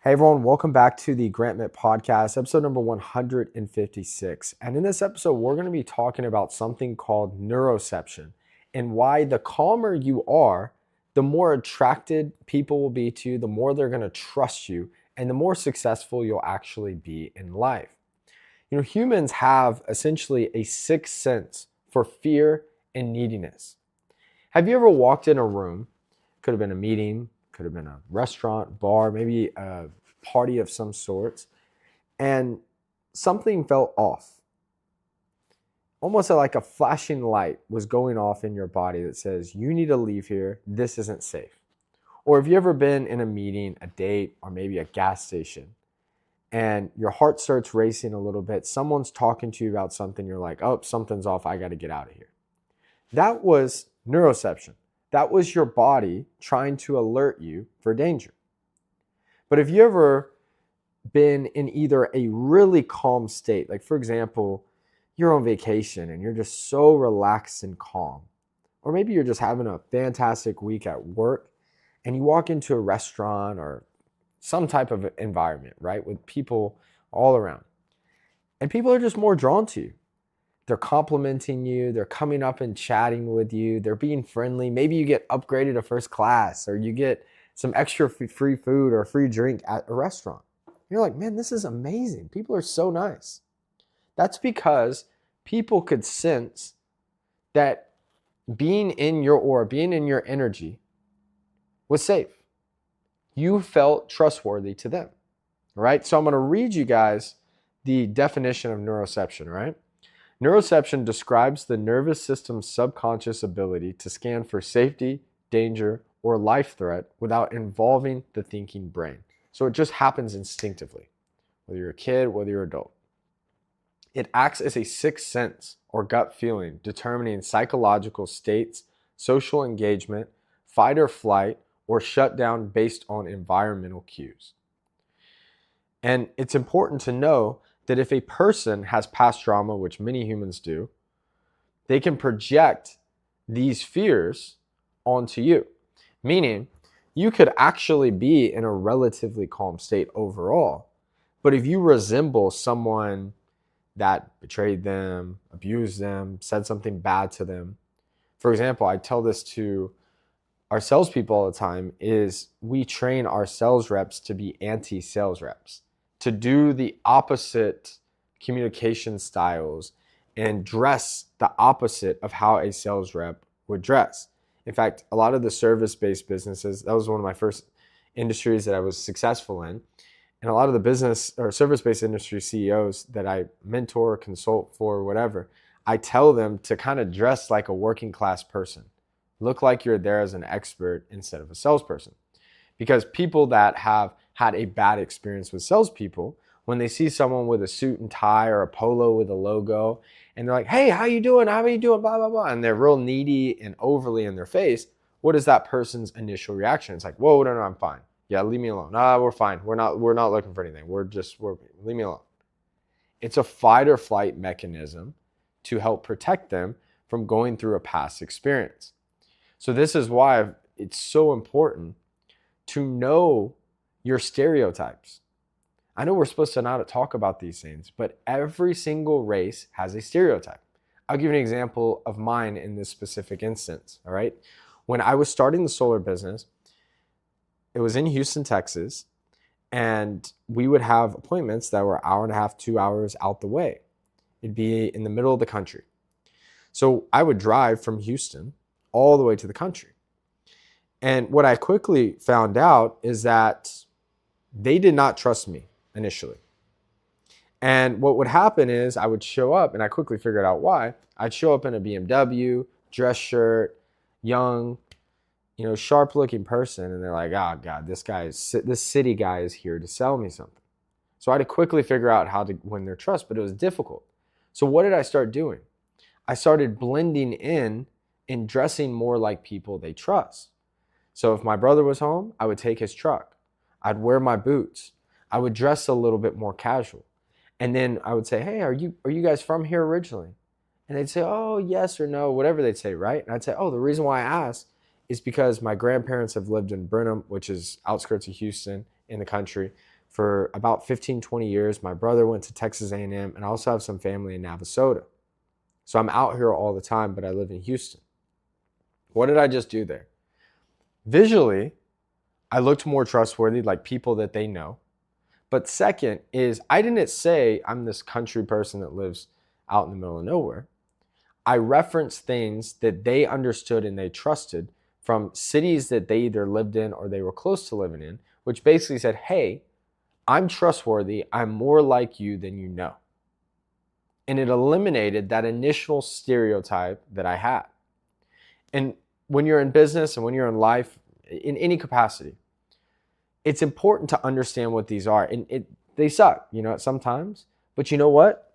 Hey everyone, welcome back to the Mitt podcast, episode number 156. And in this episode, we're going to be talking about something called neuroception and why the calmer you are, the more attracted people will be to you, the more they're going to trust you, and the more successful you'll actually be in life. Humans have essentially a sixth sense for fear and neediness. Have you ever walked in a room? Could have been a meeting, could have been a restaurant, bar, maybe a party of some sorts, and something felt off. Almost like a flashing light was going off in your body that says, you need to leave here, this isn't safe. Or have you ever been in a meeting, a date, or maybe a gas station, and your heart starts racing a little bit, someone's talking to you about something, you're like, oh, something's off, I gotta get out of here. That was neuroception. That was your body trying to alert you for danger. But have you ever been in either a really calm state, like for example, you're on vacation and you're just so relaxed and calm, or maybe you're just having a fantastic week at work and you walk into a restaurant or some type of environment, right, with people all around, and people are just more drawn to you. They're complimenting you, they're coming up and chatting with you, they're being friendly. Maybe you get upgraded to first class, or you get some extra free food or free drink at a restaurant. You're like, man, this is amazing. People are so nice. That's because people could sense that being in your aura, being in your energy was safe. You felt trustworthy to them, right? So I'm going to read you guys the definition of neuroception, right? Neuroception describes the nervous system's subconscious ability to scan for safety, danger, or life threat without involving the thinking brain. So it just happens instinctively, whether you're a kid, whether you're an adult. It acts as a sixth sense or gut feeling, determining psychological states, social engagement, fight or flight, or shutdown based on environmental cues. And it's important to know that if a person has past trauma, which many humans do, they can project these fears onto you. Meaning, you could actually be in a relatively calm state overall, but if you resemble someone that betrayed them, abused them, said something bad to them. For example, I tell this to our salespeople all the time, is we train our sales reps to be anti-sales reps, to do the opposite communication styles and dress the opposite of how a sales rep would dress. In fact, a lot of the service-based businesses, that was one of my first industries that I was successful in. And a lot of the business or service-based industry CEOs that I mentor, consult for, whatever, I tell them to kind of dress like a working class person. Look like you're there as an expert instead of a salesperson. Because people that have had a bad experience with salespeople, when they see someone with a suit and tie or a polo with a logo, and they're like, hey, how you doing? How are you doing? Blah, blah, blah. And they're real needy and overly in their face. What is that person's initial reaction? It's like, whoa, no, I'm fine. Yeah, leave me alone. We're fine. We're not looking for anything. Leave me alone. It's a fight or flight mechanism to help protect them from going through a past experience. So this is why it's so important to know your stereotypes. I know we're supposed to not talk about these things, but every single race has a stereotype. I'll give you an example of mine in this specific instance, all right? When I was starting the solar business, it was in Houston, Texas, and we would have appointments that were an hour and a half, 2 hours out the way. It'd be in the middle of the country. So I would drive from Houston all the way to the country. And what I quickly found out is that they did not trust me initially. And what would happen is I would show up, and I quickly figured out why. I'd show up in a BMW, dress shirt, young, sharp looking person, and they're like, oh God, this city guy is here to sell me something. So I had to quickly figure out how to win their trust, but it was difficult. So what did I start doing? I started blending in and dressing more like people they trust. So if my brother was home, I would take his truck. I'd wear my boots. I would dress a little bit more casual. And then I would say, hey, are you guys from here originally? And they'd say, oh, yes or no, whatever they'd say, right? And I'd say, oh, the reason why I asked is because my grandparents have lived in Brenham, which is outskirts of Houston in the country, for about 15, 20 years. My brother went to Texas A&M, and I also have some family in Navasota. So I'm out here all the time, but I live in Houston. What did I just do there? Visually, I looked more trustworthy, like people that they know. But second is, I didn't say I'm this country person that lives out in the middle of nowhere. I referenced things that they understood and they trusted from cities that they either lived in or they were close to living in, which basically said, hey, I'm trustworthy. I'm more like you than you know. And it eliminated that initial stereotype that I had. And when you're in business and when you're in life, in any capacity, it's important to understand what these are. And they suck, sometimes. But you know what?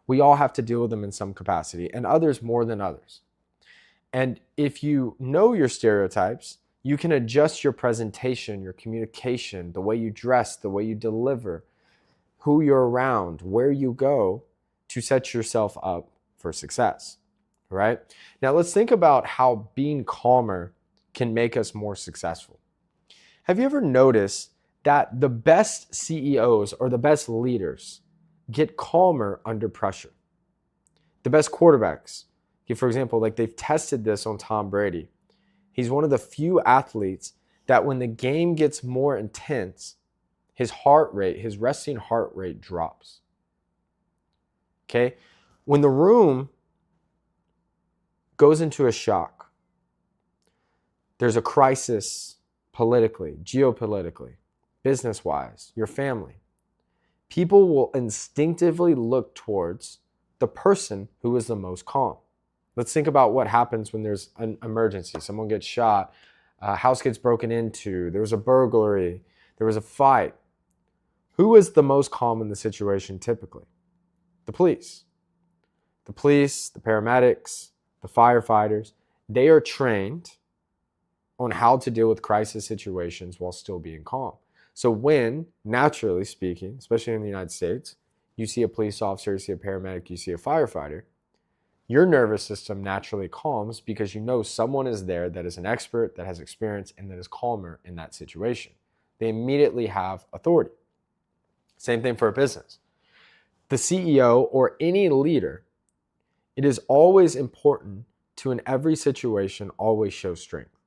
We all have to deal with them in some capacity, and others more than others. And if you know your stereotypes, you can adjust your presentation, your communication, the way you dress, the way you deliver, who you're around, where you go to set yourself up for success, right? Now let's think about how being calmer can make us more successful. Have you ever noticed that the best CEOs or the best leaders get calmer under pressure? The best quarterbacks, for example, like they've tested this on Tom Brady. He's one of the few athletes that when the game gets more intense, his resting heart rate drops. Okay? When the room goes into a shock, there's a crisis politically, geopolitically, business-wise, your family. People will instinctively look towards the person who is the most calm. Let's think about what happens when there's an emergency. Someone gets shot, a house gets broken into, there was a burglary, there was a fight. Who is the most calm in the situation typically? The police. The police, the paramedics, the firefighters, they are trained on how to deal with crisis situations while still being calm. So when, naturally speaking, especially in the United States, you see a police officer, you see a paramedic, you see a firefighter, your nervous system naturally calms because you know someone is there that is an expert, that has experience, and that is calmer in that situation. They immediately have authority. Same thing for a business. The CEO or any leader, it is always important to, in every situation, always show strength.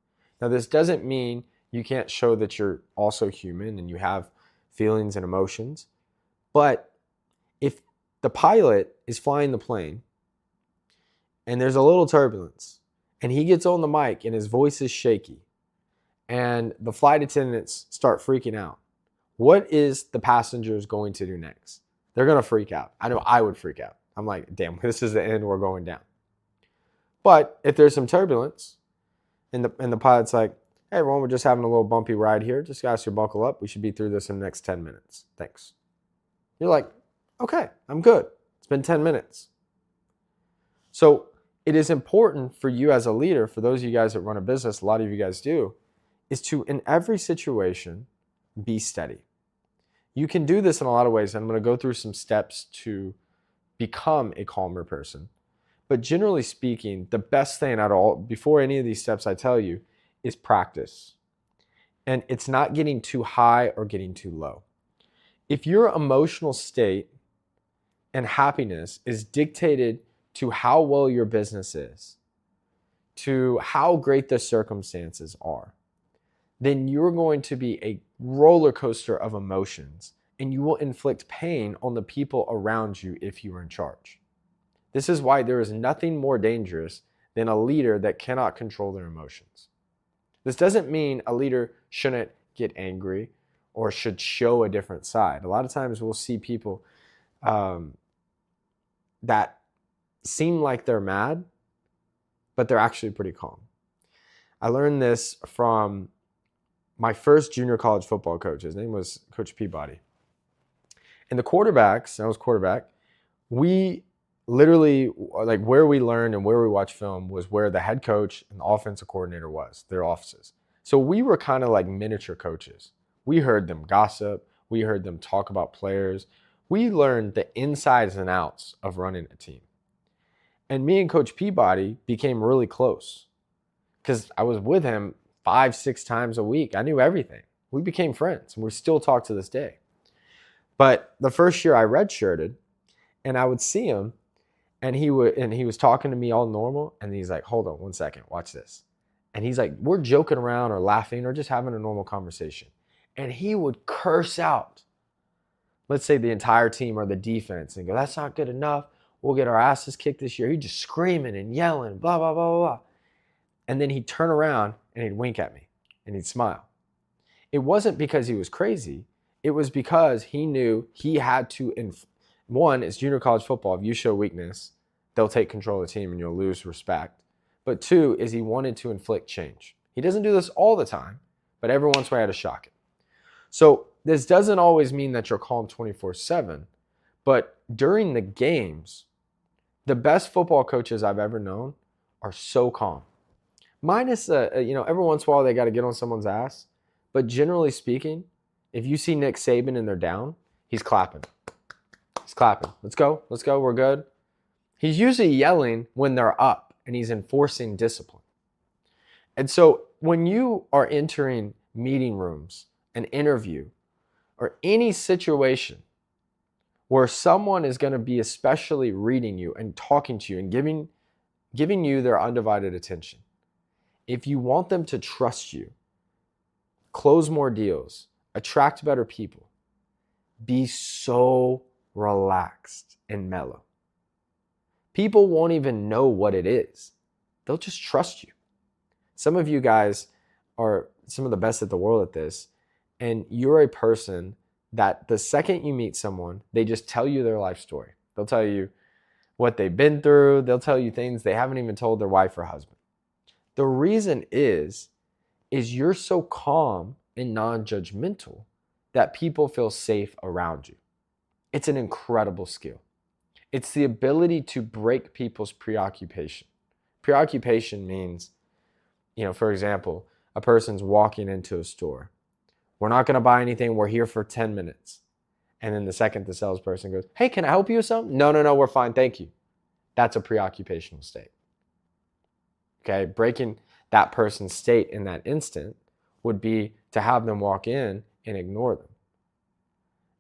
Now, this doesn't mean you can't show that you're also human and you have feelings and emotions. But if the pilot is flying the plane and there's a little turbulence and he gets on the mic and his voice is shaky and the flight attendants start freaking out, what is the passengers going to do next? They're going to freak out. I know I would freak out. I'm like, damn, this is the end. We're going down. But if there's some turbulence and the pilot's like, hey, everyone, we're just having a little bumpy ride here. Just guys, you buckle up. We should be through this in the next 10 minutes. Thanks. You're like, okay, I'm good. It's been 10 minutes. So it is important for you as a leader, for those of you guys that run a business, a lot of you guys do, is to, in every situation, be steady. You can do this in a lot of ways. I'm going to go through some steps to become a calmer person. But generally speaking, the best thing at all, before any of these steps I tell you, is practice. And it's not getting too high or getting too low. If your emotional state and happiness is dictated to how well your business is, to how great the circumstances are, then you're going to be a roller coaster of emotions and you will inflict pain on the people around you if you are in charge. This is why there is nothing more dangerous than a leader that cannot control their emotions. This doesn't mean a leader shouldn't get angry or should show a different side. A lot of times we'll see people that seem like they're mad, but they're actually pretty calm. I learned this from my first junior college football coach. His name was Coach Peabody. And the quarterbacks, I was quarterback, we literally, like where we learned and where we watched film was where the head coach and the offensive coordinator was, their offices. So we were kind of like miniature coaches. We heard them gossip. We heard them talk about players. We learned the insides and outs of running a team. And me and Coach Peabody became really close because I was with him 5-6 times a week. I knew everything. We became friends and we still talk to this day. But the first year I redshirted, and I would see him, and he was talking to me all normal, and he's like, hold on 1 second, watch this. And he's like, we're joking around or laughing or just having a normal conversation. And he would curse out, let's say, the entire team or the defense and go, that's not good enough. We'll get our asses kicked this year. He'd just screaming and yelling, blah, blah, blah, blah, blah. And then he'd turn around and he'd wink at me and he'd smile. It wasn't because he was crazy. It was because he knew he had to, one, it's junior college football. If you show weakness, they'll take control of the team and you'll lose respect. But two is he wanted to inflict change. He doesn't do this all the time, but every once in a while I had to shock it. So this doesn't always mean that you're calm 24/7, but during the games, the best football coaches I've ever known are so calm. Minus, every once in a while they got to get on someone's ass, but generally speaking, if you see Nick Saban and they're down, he's clapping. He's clapping. Let's go, we're good. He's usually yelling when they're up and he's enforcing discipline. And so when you are entering meeting rooms, an interview, or any situation where someone is going to be especially reading you and talking to you and giving you their undivided attention, if you want them to trust you, close more deals, attract better people, be so relaxed and mellow. People won't even know what it is. They'll just trust you. Some of you guys are some of the best at the world at this, and you're a person that the second you meet someone, they just tell you their life story. They'll tell you what they've been through. They'll tell you things they haven't even told their wife or husband. The reason is you're so calm and non-judgmental that people feel safe around you. It's an incredible skill. It's the ability to break people's preoccupation. Preoccupation means, for example, a person's walking into a store. We're not going to buy anything. We're here for 10 minutes. And then the second the salesperson goes, hey, can I help you with something? No, we're fine. Thank you. That's a preoccupational state. Okay, breaking that person's state in that instant would be to have them walk in and ignore them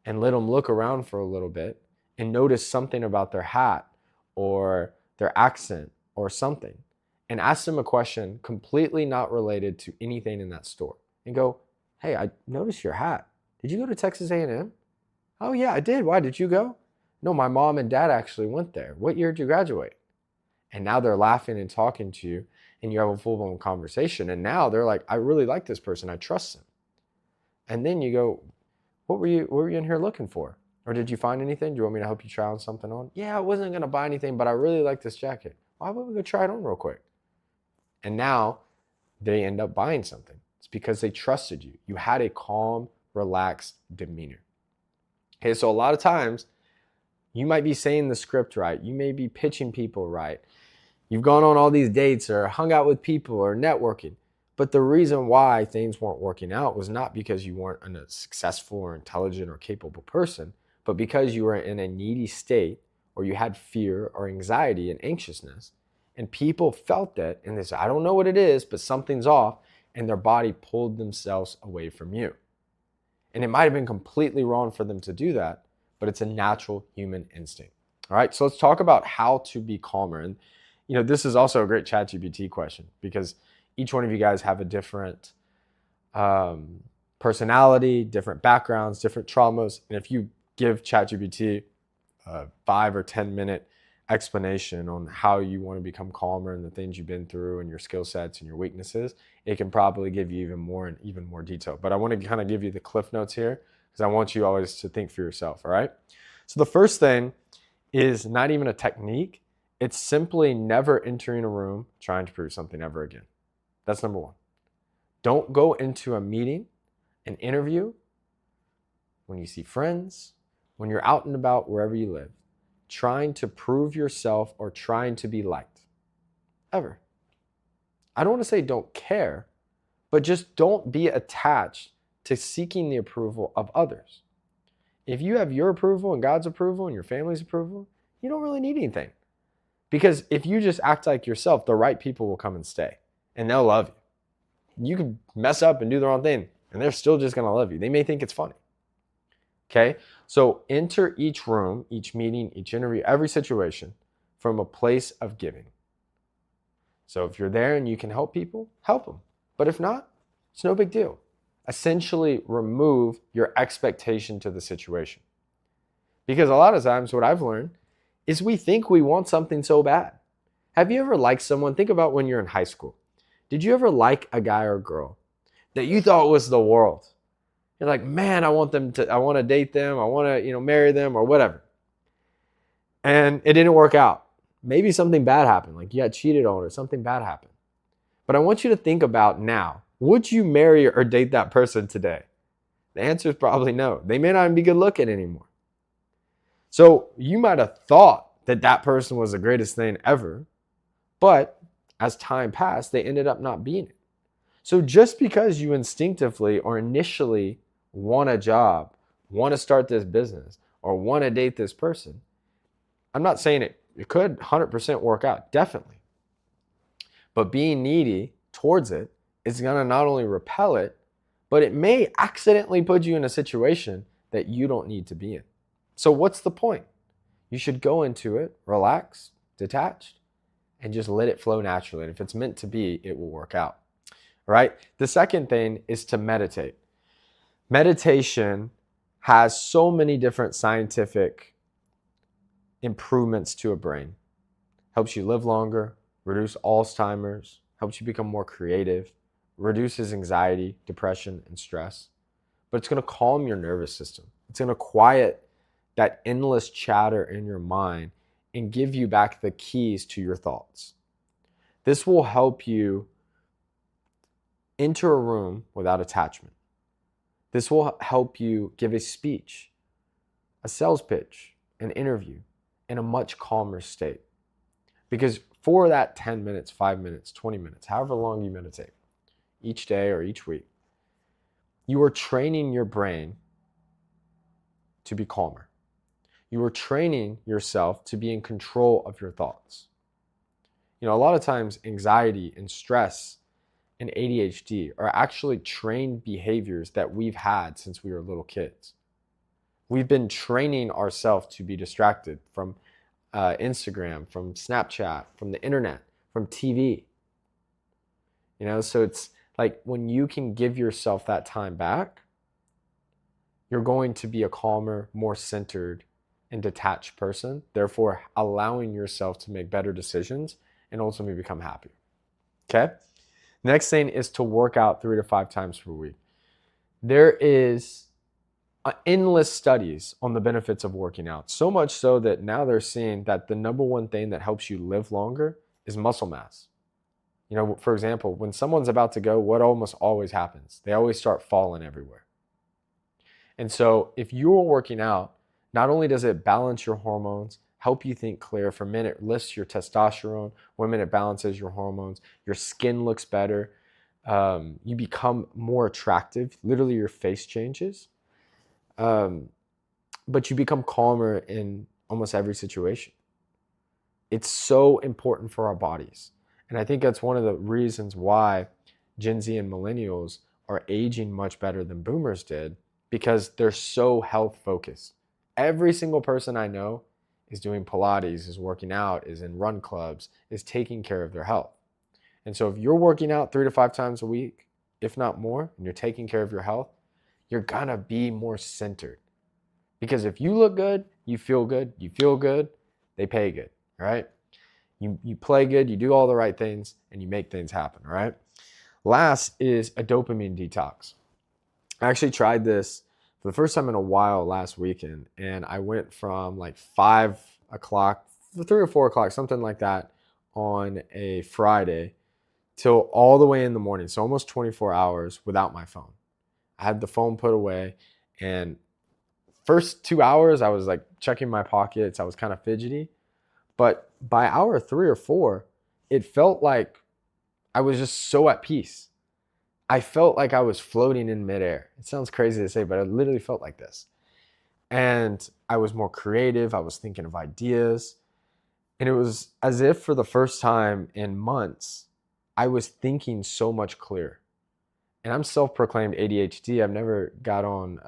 and let them look around for a little bit and notice something about their hat or their accent or something and ask them a question completely not related to anything in that store and go, hey, I noticed your hat. Did you go to Texas A&M? Oh yeah, I did. Why, did you go? No, my mom and dad actually went there. What year did you graduate? And now they're laughing and talking to you and you have a full-blown conversation. And now they're like, I really like this person. I trust them. And then you go, what were you in here looking for? Or did you find anything? Do you want me to help you try on something on? Yeah, I wasn't going to buy anything, but I really like this jacket. Why don't we go try it on real quick? And now they end up buying something. It's because they trusted you. You had a calm, relaxed demeanor. Okay, so a lot of times you might be saying the script right. You may be pitching people right. You've gone on all these dates or hung out with people or networking. But the reason why things weren't working out was not because you weren't a successful or intelligent or capable person, but because you were in a needy state or you had fear or anxiety and anxiousness. And people felt that and they said, I don't know what it is, but something's off. And their body pulled themselves away from you. And it might have been completely wrong for them to do that, but it's a natural human instinct. All right, so let's talk about how to be calmer. And this is also a great ChatGPT question because each one of you guys have a different personality, different backgrounds, different traumas. And if you give ChatGPT a 5 or 10 minute explanation on how you want to become calmer and the things you've been through and your skill sets and your weaknesses, it can probably give you even more detail. But I want to kind of give you the cliff notes here because I want you always to think for yourself, all right? So the first thing is not even a technique. It's simply never entering a room trying to prove something ever again. That's number one. Don't go into a meeting, an interview, when you see friends, when you're out and about wherever you live, trying to prove yourself or trying to be liked. Ever. I don't want to say don't care, but just don't be attached to seeking the approval of others. If you have your approval and God's approval and your family's approval, you don't really need anything. Because if you just act like yourself, the right people will come and stay and they'll love you. You can mess up and do the wrong thing and they're still just going to love you. They may think it's funny. Okay? So enter each room, each meeting, each interview, every situation from a place of giving. So if you're there and you can help people, help them. But if not, it's no big deal. Essentially remove your expectation to the situation. Because a lot of times what I've learned is we think we want something so bad. Have you ever liked someone? Think about when you're in high school. Did you ever like a guy or girl that you thought was the world? You're like, man, I want to date them. I want to, marry them or whatever. And it didn't work out. Maybe something bad happened, like you got cheated on or something bad happened. But I want you to think about now, would you marry or date that person today? The answer is probably no. They may not even be good looking anymore. So you might have thought that that person was the greatest thing ever, but as time passed, they ended up not being it. So just because you instinctively or initially want a job, want to start this business, or want to date this person, I'm not saying it could 100% work out, definitely. But being needy towards it is going to not only repel it, but it may accidentally put you in a situation that you don't need to be in. So what's the point? You should go into it, relaxed, detached, and just let it flow naturally. And if it's meant to be, it will work out. Right? The second thing is to meditate. Meditation has so many different scientific improvements to a brain. Helps you live longer, reduce Alzheimer's, helps you become more creative, reduces anxiety, depression, and stress. But it's going to calm your nervous system. It's going to quiet that endless chatter in your mind and give you back the keys to your thoughts. This will help you enter a room without attachment. This will help you give a speech, a sales pitch, an interview in a much calmer state. Because for that 10 minutes, 5 minutes, 20 minutes, however long you meditate, each day or each week, you are training your brain to be calmer. You are training yourself to be in control of your thoughts. A lot of times anxiety and stress and ADHD are actually trained behaviors that we've had since we were little kids. We've been training ourselves to be distracted from Instagram, from Snapchat, from the internet, from TV. So it's like when you can give yourself that time back, you're going to be a calmer, more centered, and detached person, therefore allowing yourself to make better decisions and ultimately become happier. Okay? Next thing is to work out 3 to 5 times per week. There is endless studies on the benefits of working out, so much so that now they're seeing that the number one thing that helps you live longer is muscle mass. For example, when someone's about to go, what almost always happens? They always start falling everywhere. And so if you're working out, not only does it balance your hormones, help you think clear. For men, it lifts your testosterone. Women, it balances your hormones. Your skin looks better. You become more attractive. Literally, your face changes. But you become calmer in almost every situation. It's so important for our bodies. And I think that's one of the reasons why Gen Z and millennials are aging much better than boomers did, because they're so health focused. Every single person I know is doing Pilates, is working out, is in run clubs, is taking care of their health. And so if you're working out 3 to 5 times a week, if not more, and you're taking care of your health, you're gonna be more centered. Because if you look good, you feel good, they pay good, all right? You play good, you do all the right things, and you make things happen, all right? Last is a dopamine detox. I actually tried this for the first time in a while last weekend, and I went from like 5 o'clock, 3 or 4 o'clock, something like that, on a Friday till all the way in the morning, so almost 24 hours without my phone. I had the phone put away, and first 2 hours I was like checking my pockets, I was kind of fidgety, but by hour 3 or 4, it felt like I was just so at peace. I felt like I was floating in midair. It sounds crazy to say, but I literally felt like this. And I was more creative. I was thinking of ideas. And it was as if for the first time in months, I was thinking so much clearer. And I'm self-proclaimed ADHD. I've never got on,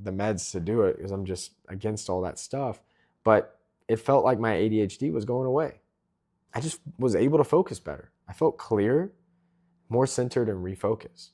the meds to do it because I'm just against all that stuff. But it felt like my ADHD was going away. I just was able to focus better. I felt clear, more centered, and refocused.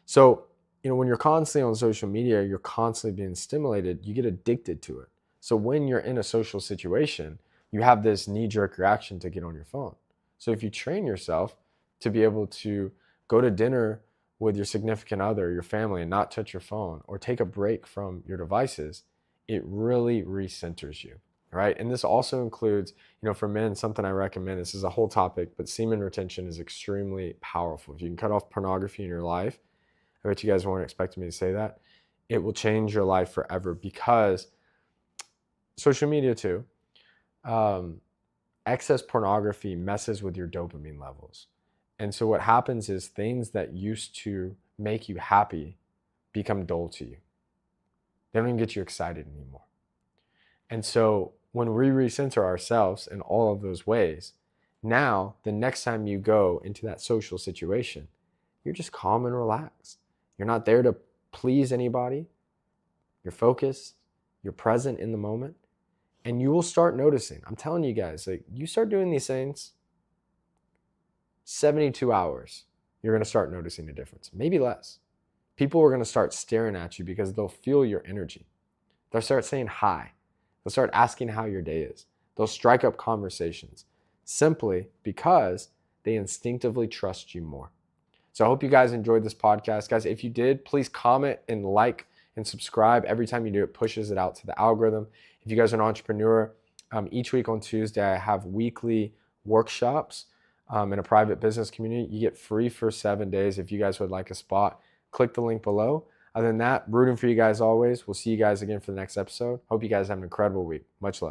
So, when you're constantly on social media, you're constantly being stimulated, you get addicted to it. So when you're in a social situation, you have this knee-jerk reaction to get on your phone. So if you train yourself to be able to go to dinner with your significant other, your family, and not touch your phone, or take a break from your devices, it really recenters you, right? And this also includes, for men, something I recommend, this is a whole topic, but semen retention is extremely powerful. If you can cut off pornography in your life, I bet you guys weren't expecting me to say that, it will change your life forever, because social media too, excess pornography messes with your dopamine levels. And so what happens is things that used to make you happy become dull to you. They don't even get you excited anymore. And so when we recenter ourselves in all of those ways, now the next time you go into that social situation, you're just calm and relaxed. You're not there to please anybody. You're focused. You're present in the moment. And you will start noticing. I'm telling you guys, like, you start doing these things, 72 hours, you're going to start noticing a difference. Maybe less. People are going to start staring at you because they'll feel your energy. They'll start saying hi. They'll start asking how your day is. They'll strike up conversations simply because they instinctively trust you more. So I hope you guys enjoyed this podcast. Guys, if you did, please comment and like and subscribe. Every time you do, it pushes it out to the algorithm. If you guys are an entrepreneur, each week on Tuesday, I have weekly workshops in a private business community. You get free for 7 days. If you guys would like a spot, click the link below. Other than that, rooting for you guys always. We'll see you guys again for the next episode. Hope you guys have an incredible week. Much love.